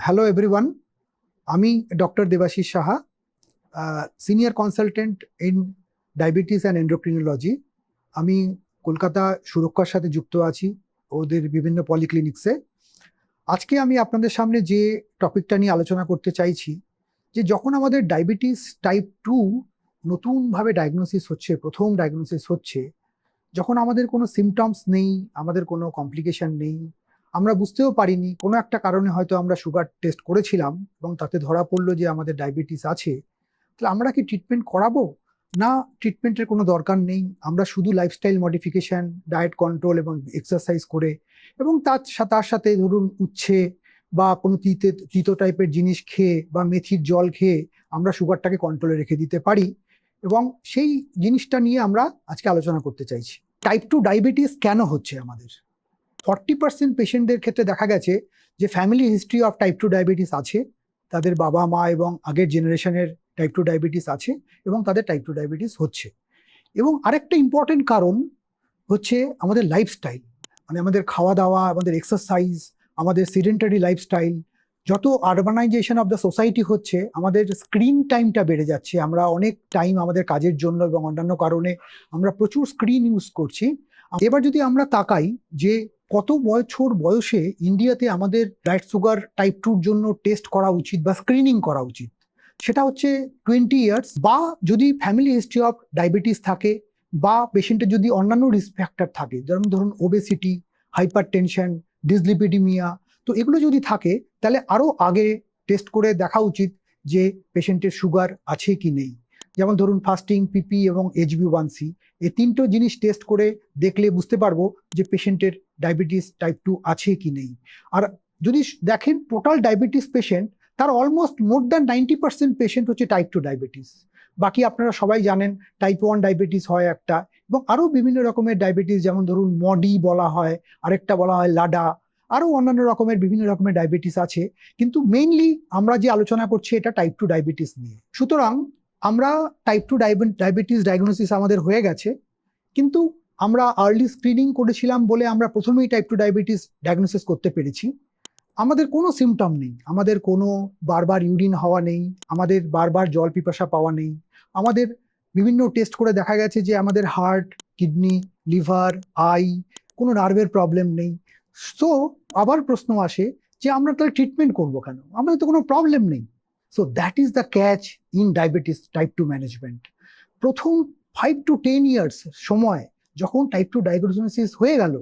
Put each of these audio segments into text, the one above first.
Hello everyone, আমি doctor Debashis Saha, senior consultant in diabetes and endocrinology. আমি কলকাতা সুরক্ষার সাথে যুক্ত আছি, ওদের বিভিন্ন পলিক্লিনিক্সে। আজকে আমি আপনাদের সামনে যে টপিকটা নিয়ে আলোচনা করতে চাইছি, যে যখন আমাদের ডায়াবেটিস টাইপ 2 নতুনভাবে ডায়াগনোসিস হচ্ছে, প্রথম ডায়াগনোসিস হচ্ছে, যখন আমাদের কোনো সিমটমস নেই, আমাদের কোনো কমপ্লিকেশন নেই, আমরা বুঝতেও পারিনি, কোনো একটা কারণে হয়তো আমরা সুগার টেস্ট করেছিলাম এবং তাতে ধরা পড়লো যে আমাদের ডায়াবেটিস আছে, তাহলে আমরা কি ট্রিটমেন্ট করাবো? না, ট্রিটমেন্টের কোনো দরকার নেই। আমরা শুধু লাইফস্টাইল মডিফিকেশন, ডায়েট কন্ট্রোল এবং এক্সারসাইজ করে, এবং তার সাথে ধরুন উচ্ছে বা কোনো তিতো টাইপের জিনিস খেয়ে বা মেথির জল খেয়ে আমরা সুগারটাকে কন্ট্রোলে রেখে দিতে পারি। এবং সেই জিনিসটা নিয়ে আমরা আজকে আলোচনা করতে চাইছি। টাইপ 2 ডায়াবেটিস কেন হচ্ছে? আমাদের 40% পেশেন্টদের ক্ষেত্রে দেখা গেছে যে family history of type 2 diabetes আছে, তাদের বাবা মা এবং আগের জেনারেশনের টাইপ 2 ডায়াবেটিস আছে এবং তাদের টাইপ 2 ডায়াবেটিস হচ্ছে। এবং আরেকটা ইম্পর্টেন্ট কারণ হচ্ছে আমাদের লাইফস্টাইল, মানে আমাদের খাওয়া দাওয়া, আমাদের এক্সারসাইজ, আমাদের সিডেন্টারি লাইফস্টাইল। যত আরবানাইজেশন অফ দ্য সোসাইটি হচ্ছে, আমাদের স্ক্রিন টাইমটা বেড়ে যাচ্ছে। আমরা অনেক টাইম আমাদের কাজের জন্য এবং অন্যান্য কারণে আমরা প্রচুর স্ক্রিন ইউজ করছি। এবার যদি আমরা তাকাই যে কত বছর বয়সে ইন্ডিয়াতে আমাদের ব্লাড সুগার টাইপ 2-র জন্য টেস্ট করা উচিত বা স্ক্রিনিং করা উচিত, সেটা হচ্ছে 20 ইয়ার্স। বা যদি ফ্যামিলি হিস্ট্রি অফ ডায়াবেটিস থাকে বা পেশেন্টের যদি অন্যান্য রিস্ক ফ্যাক্টর থাকে, যেমন ধরুন ওবেসিটি, হাইপার টেনশন, ডিসলিপিডিমিয়া, তো এগুলো যদি থাকে তাহলে আরো আগে টেস্ট করে দেখা উচিত যে পেশেন্টের সুগার আছে কি নেই। যেমন ধরুন ফাস্টিং, পিপি এবং HbA1c, এই তিনটো জিনিস টেস্ট করে দেখলে বুঝতে পারবো যে পেশেন্টের ডায়াবেটিস টাইপ 2 আছে কি নেই। আর যদি দেখেন টোটাল ডায়াবেটিস পেশেন্ট, তার অলমোস্ট মোর দ্যান 90% পেশেন্ট হচ্ছে টাইপ 2 ডায়াবেটিস। বাকি আপনারা সবাই জানেন টাইপ 1 ডায়াবেটিস হয় একটা, এবং আরো বিভিন্ন রকমের ডায়াবেটিস, যেমন ধরুন মডি বলা হয়, আরেকটা বলা হয় লাডা, আরো অন্যান্য রকমের বিভিন্ন রকমের ডায়াবেটিস আছে। কিন্তু মেইনলি আমরা যে আলোচনা করছি এটা টাইপ 2 ডায়াবেটিস নিয়ে। সুতরাং আমরা টাইপ 2 ডায়াবেটিস ডায়াগনোসিস আমাদের হয়ে গেছে, কিন্তু আমরা আর্লি স্ক্রিনিং করেছিলাম বলে আমরা প্রথমেই টাইপ 2 ডায়াবেটিস ডায়াগনোসিস করতে পেরেছি। আমাদের কোনো সিমটম নেই, আমাদের কোনো বারবার ইউরিন হওয়া নেই, আমাদের বারবার জল পিপাসা পাওয়া নেই, আমাদের বিভিন্ন টেস্ট করে দেখা গেছে যে আমাদের হার্ট, কিডনি, লিভার, আই, কোনো নার্ভের প্রবলেম নেই। সো আবার প্রশ্ন আসে যে আমরা তাহলে ট্রিটমেন্ট করবো কেন? আমাদের তো কোনো প্রবলেম নেই। So that is the catch in diabetes type 2 management. প্রথম 5 to 10 ইয়ার্স সময় যখন টাইপ 2 ডায়াগনোসিস হয়ে গেল,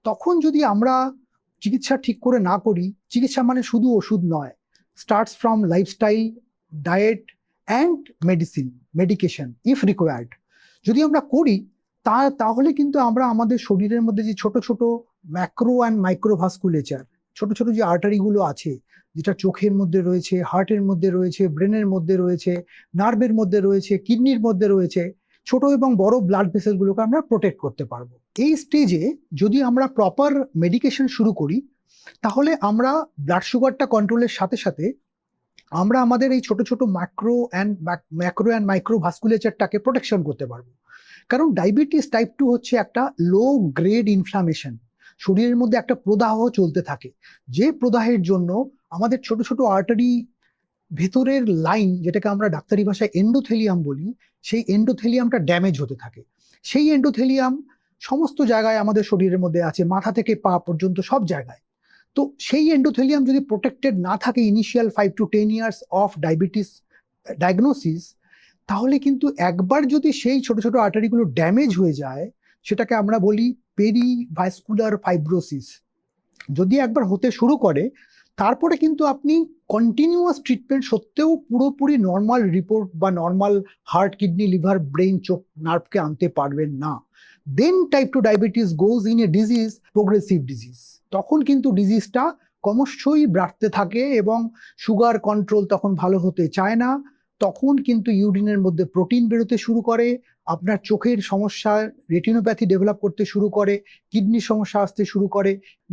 তখন যদি আমরা চিকিৎসা ঠিক করে না করি, চিকিৎসা মানে শুধু ওষুধ নয়, starts from lifestyle, diet and medication if required, যদি আমরা করি তাহলে কিন্তু আমরা আমাদের শরীরের মধ্যে যে ছোট ছোট ম্যাক্রো অ্যান্ড মাইক্রোভাস্কুলেচার, ছোট ছোট যে আর্টারিগুলো আছে, যেটা চোখের মধ্যে রয়েছে, হার্টের মধ্যে রয়েছে, ব্রেনের মধ্যে রয়েছে, নার্ভের মধ্যে রয়েছে, কিডনির মধ্যে রয়েছে, ছোট এবং বড় ব্লাড ভেসেলগুলোকে আমরা প্রোটেক্ট করতে পারবো। এই স্টেজে যদি আমরা প্রপার মেডিকেশন শুরু করি, তাহলে আমরা ব্লাড সুগারটা কন্ট্রোলের সাথে সাথে আমরা আমাদের এই ছোট ছোট ম্যাক্রো অ্যান্ড মাইক্রো ভাস্কুলেচারটাকে প্রোটেকশন করতে পারবো। কারণ ডায়াবেটিস টাইপ 2 হচ্ছে একটা লো গ্রেড ইনফ্লামেশন, শরীরের মধ্যে একটা প্রদাহ চলতে থাকে, যে প্রদাহের জন্য আমাদের ছোট ছোট আর্টারি ভেতরের লাইন, যেটাকে আমরা ডাক্তারি ভাষায় এন্ডোথেলিয়াম বলি, সেই এন্ডোথেলিয়ামটা ড্যামেজ হতে থাকে। সেই এন্ডোথেলিয়াম সমস্ত জায়গায় আমাদের শরীরের মধ্যে আছে, মাথা থেকে পা পর্যন্ত সব জায়গায়। তো সেই এন্ডোথেলিয়াম যদি প্রোটেক্টেড না থাকে initial 5 to 10 years of diabetes diagnosis, তাহলে কিন্তু একবার যদি সেই ছোট ছোট আর্টারিগুলো ড্যামেজ হয়ে যায়, সেটাকে আমরা বলি পেরিভাস্কুলার ফাইব্রোসিস। যদি একবার হতে শুরু করে, তারপরে কিন্তু আপনি কন্টিনিউয়াস ট্রিটমেন্ট সত্ত্বেও পুরোপুরি নর্মাল রিপোর্ট বা normal heart, kidney, liver, brain, চোখ, নার্ভকে আনতে পারবেন না। Then type 2 diabetes goes in a disease, progressive disease. তখন কিন্তু ডিজিজটা ক্রমশই বাড়তে থাকে এবং সুগার কন্ট্রোল তখন ভালো হতে চায় না। তখন কিন্তু ইউরিনের মধ্যে প্রোটিন বেরোতে শুরু করে, আপনার চোখের সমস্যা, রেটিনোপ্যাথি ডেভেলপ করতে শুরু করে, কিডনির সমস্যা আসতে শুরু করে,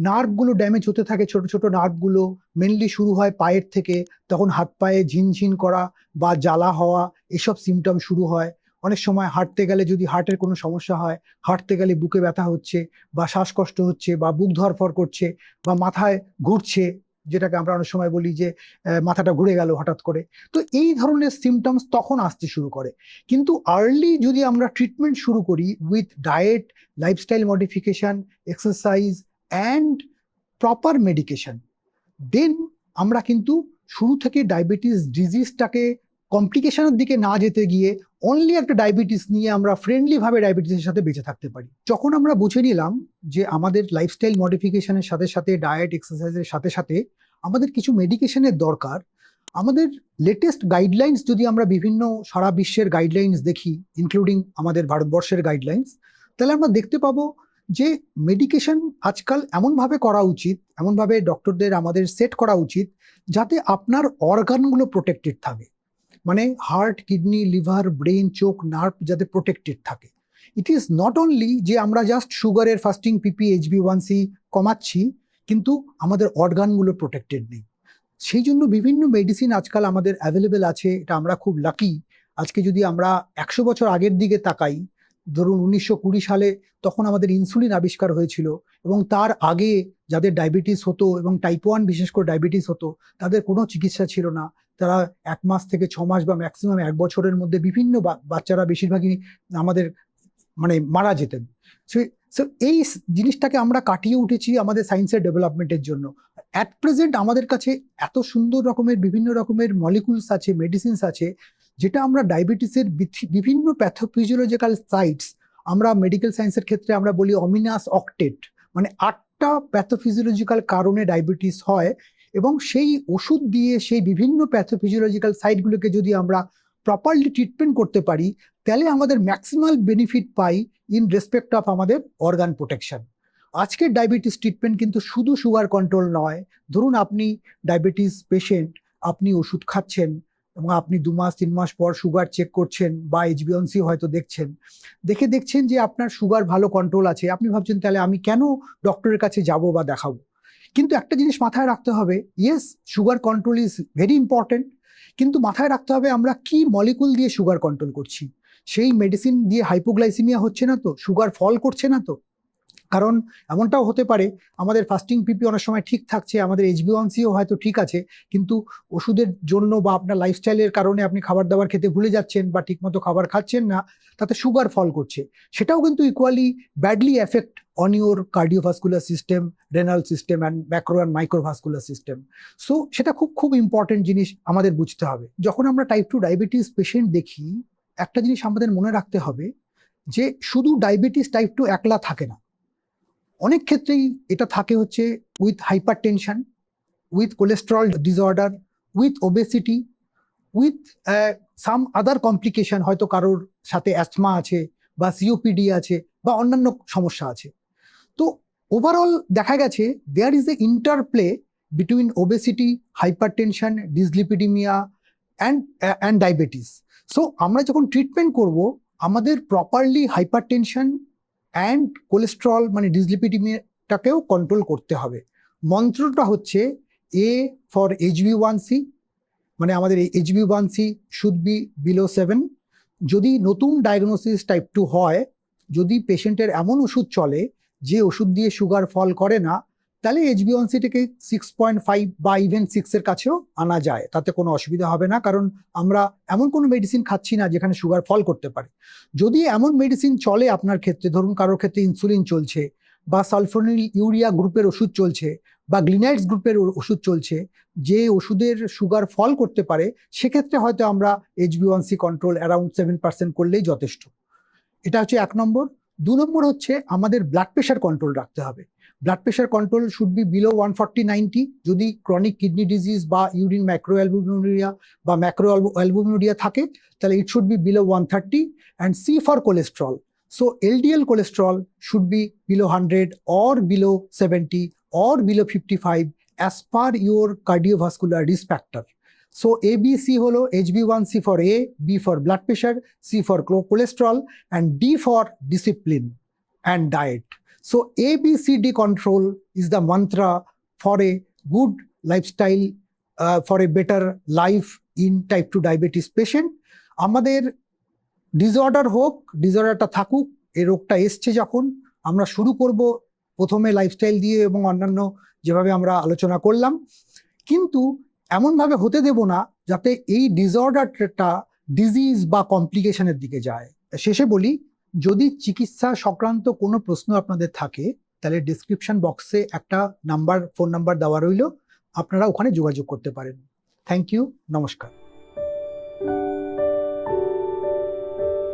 নার্ভগুলো ড্যামেজ হতে থাকে, ছোট ছোট নার্ভগুলো মেনলি শুরু হয় পায়ের থেকে, তখন হাত পায়ে ঝিনঝিন করা বা জ্বালা হওয়া, এসব সিমটম শুরু হয়। অনেক সময় হাঁটতে গেলে যদি হার্টের কোনো সমস্যা হয়, হাঁটতে গেলে বুকে ব্যথা হচ্ছে বা শ্বাসকষ্ট হচ্ছে বা বুক ধরফর করছে বা মাথায় ঘুরছে, যেটাকে আমরা অনেক সময় বলি যে মাথাটা ঘুরে গেল হঠাৎ করে। তো এই ধরনের সিমটমস তখন আসতে শুরু করে। কিন্তু আর্লি যদি আমরা ট্রিটমেন্ট শুরু করি with diet, lifestyle modification, exercise and proper medication, then আমরা কিন্তু শুরু থেকে ডায়াবেটিস ডিজিজটাকে কমপ্লিকেশনের দিকে না যেতে গিয়ে অনলি একটা ডায়াবেটিস নিয়ে আমরা ফ্রেন্ডলি ভাবে ডায়াবেটিসের সাথে বেঁচে থাকতে পারি। যখন আমরা বুঝে নিলাম যে আমাদের লাইফস্টাইল মডিফিকেশনের সাথে সাথে ডায়েট এক্সারসাইজের সাথে সাথে আমাদের কিছু মেডিকেশনের দরকার, আমাদের লেটেস্ট গাইডলাইন্স যদি আমরা বিভিন্ন সারা বিশ্বের গাইডলাইন্স দেখি, ইনক্লুডিং আমাদের ভারতবর্ষের গাইডলাইন্স, তাহলে আমরা দেখতে পাবো যে মেডিকেশন আজকাল এমনভাবে করা উচিত, এমনভাবে ডক্টরদের আমাদের সেট করা উচিত যাতে আপনার অর্গানগুলো প্রোটেক্টেড থাকে। মানে হার্ট, কিডনি, লিভার, ব্রেন, চোখ, নার্ভ যাতে প্রোটেক্টেড থাকে। ইট ইজ নট অনলি যে আমরা জাস্ট সুগারের ফাস্টিং, পিপি, HbA1c কমাচ্ছি কিন্তু আমাদের অর্গানগুলো প্রোটেক্টেড নেই। সেই জন্য বিভিন্ন মেডিসিন আজকাল আমাদের অ্যাভেলেবেল আছে, এটা আমরা খুব লাকি। আজকে যদি আমরা 100 বছর আগের দিকে তাকাই, ধরুন 1920 সালে, তখন আমাদের ইনসুলিন আবিষ্কার হয়েছিল এবং তার আগে যাদের ডায়াবেটিস হতো এবং টাইপ 1 বিশেষ করে ডায়াবেটিস হতো, তাদের কোনো চিকিৎসা ছিল না। তারা 1 মাস থেকে 6 মাস বা ম্যাক্সিমাম 1 বছরের মধ্যে বিভিন্ন বাচ্চারা বেশিরভাগই আমাদের মানে মারা যেতেন। সো এই জিনিসটাকে আমরা কাটিয়ে উঠেছি আমাদের সায়েন্সের ডেভেলপমেন্টের জন্য। অ্যাট প্রেজেন্ট আমাদের কাছে এত সুন্দর রকমের বিভিন্ন রকমের মলিকুলস আছে, মেডিসিনস আছে, যেটা আমরা ডায়াবেটিসের বিভিন্ন প্যাথোফিজিওলজিক্যাল সাইটস, আমরা মেডিকেল সায়েন্সের ক্ষেত্রে আমরা বলি অমিনাস অক্টেট, মানে 8টা প্যাথোফিজিওলজিক্যাল কারণে ডায়াবেটিস হয়, এবং সেই ওষুধ দিয়ে সেই বিভিন্ন প্যাথোফিজিওলজিক্যাল সাইটগুলোকে যদি আমরা প্রপারলি ট্রিটমেন্ট করতে পারি, তাহলে আমাদের maximal benefit pi in respect of আমাদের অর্গান প্রোটেকশন। আজকের ডায়াবেটিস ট্রিটমেন্ট কিন্তু শুধু সুগার কন্ট্রোল নয়। ধরুন আপনি ডায়াবেটিস পেশেন্ট, আপনি ওষুধ খাচ্ছেন এবং আপনি 2 মাস 3 মাস পর সুগার চেক করছেন বা HbA1c হয়তো দেখছেন যে আপনার সুগার ভালো কন্ট্রোল আছে, আপনি ভাবছেন তাহলে আমি কেন ডক্টরের কাছে যাব বা দেখাবো। কিন্তু একটা জিনিস মাথায় রাখতে হবে, yes sugar control is very important, কিন্তু মাথায় রাখতে হবে আমরা কি মলিকুল দিয়ে সুগার কন্ট্রোল করছি। সেই মেডিসিন দিয়ে হাইপোগ্লাইসিমিয়া হচ্ছে না তো, সুগার ফল করছে না তো। কারণ এমনটাও হতে পারে আমাদের ফাস্টিং পিপি অনেক সময় ঠিক থাকছে, আমাদের HbA1cও হয়তো ঠিক আছে, কিন্তু ওষুধের জন্য বা আপনার লাইফস্টাইলের কারণে আপনি খাবার দাবার খেতে ভুলে যাচ্ছেন বা ঠিকমতো খাবার খাচ্ছেন না, তাতে সুগার ফল করছে। সেটাও কিন্তু equally badly effect on your cardiovascular system, renal system and macro and microvascular system. So সেটা খুব খুব ইম্পর্টেন্ট জিনিস আমাদের বুঝতে হবে। যখন আমরা টাইপ 2 ডায়াবেটিস পেশেন্ট দেখি, একটা জিনিস আমাদের মনে রাখতে হবে যে শুধু ডায়াবেটিস টাইপ 2 একলা থাকে না, অনেক ক্ষেত্রেই এটা থাকে হচ্ছে with hyper tension, with cholesterol disorder, with obesity, with some other complication, হয়তো কারোর সাথে অ্যাস্থমা আছে বা COPD আছে বা অন্যান্য সমস্যা আছে। তো ওভারঅল দেখা গেছে there is a interplay between obesity, hypertension, dyslipidemia and diabetes. So আমরা যখন ট্রিটমেন্ট করব, আমাদের properly hypertension and cholesterol মানে ডিসলিপিডিমিয়াটাকেও কন্ট্রোল করতে হবে। মন্ত্রটা হচ্ছে A ফর HbA1c, মানে আমাদের HbA1c শুড বি বিলো 7। যদি নতুন ডায়াগনোসিস টাইপ 2 হয়, যদি পেশেন্টের এমন ওষুধ চলে যে ওষুধ দিয়ে সুগার ফল করে না, তাহলে HbA1cটাকে 6.5 বা ইভেন 6 এর কাছেও আনা যায়, তাতে কোনো অসুবিধা হবে না, কারণ আমরা এমন কোনো মেডিসিন খাচ্ছি না যেখানে সুগার ফল করতে পারে। যদি এমন মেডিসিন চলে আপনার ক্ষেত্রে, ধরুন কারোর ক্ষেত্রে ইনসুলিন চলছে বা সালফোনিল ইউরিয়া গ্রুপের ওষুধ চলছে বা গ্লিনাইডস গ্রুপের ওষুধ চলছে, যে ওষুধের সুগার ফল করতে পারে, সেক্ষেত্রে হয়তো আমরা HbA1c কন্ট্রোল অ্যারাউন্ড 7% করলেই যথেষ্ট। এটা হচ্ছে 1 নম্বর। 2 নম্বর হচ্ছে আমাদের ব্লাড প্রেশার কন্ট্রোল রাখতে হবে। Blood pressure control should be below 140/90। যদি ক্রনিক কিডনি ডিজিজ বা ইউরিন ম্যাক্রোঅ্যালবুমিনুরিয়া বা ম্যাক্রোঅ্যালবুমিনুরিয়া থাকে, তাহলে it should be below 130। And C for cholesterol, so LDL cholesterol should be below 100 or below 70 or below 55 as per your cardiovascular risk factor. So ABC হলো HbA1c for A, B for blood pressure, C for cholesterol, and D for discipline and diet. So ABCD control is the mantra for a good lifestyle, for a better life in type 2 diabetes patient. আমাদের disorder হোক, ডিসঅর্ডারটা থাকুক, এই রোগটা এসছে যখন, আমরা শুরু করব প্রথমে লাইফস্টাইল দিয়ে এবং অন্যান্য যেভাবে আমরা আলোচনা করলাম। কিন্তু এমনভাবে হতে দেব না যাতে এই ডিসঅর্ডারটা ডিজিজ বা কমপ্লিকেশনের দিকে যায়। শেষে বলি, যদি চিকিৎসা সংক্রান্ত কোনো প্রশ্ন আপনাদের থাকে তাহলে ডিসক্রিপশন বক্সে একটা ফোন নাম্বার দেওয়া রইল, আপনারা ওখানে যোগাযোগ করতে পারেন। থ্যাংক ইউ, নমস্কার।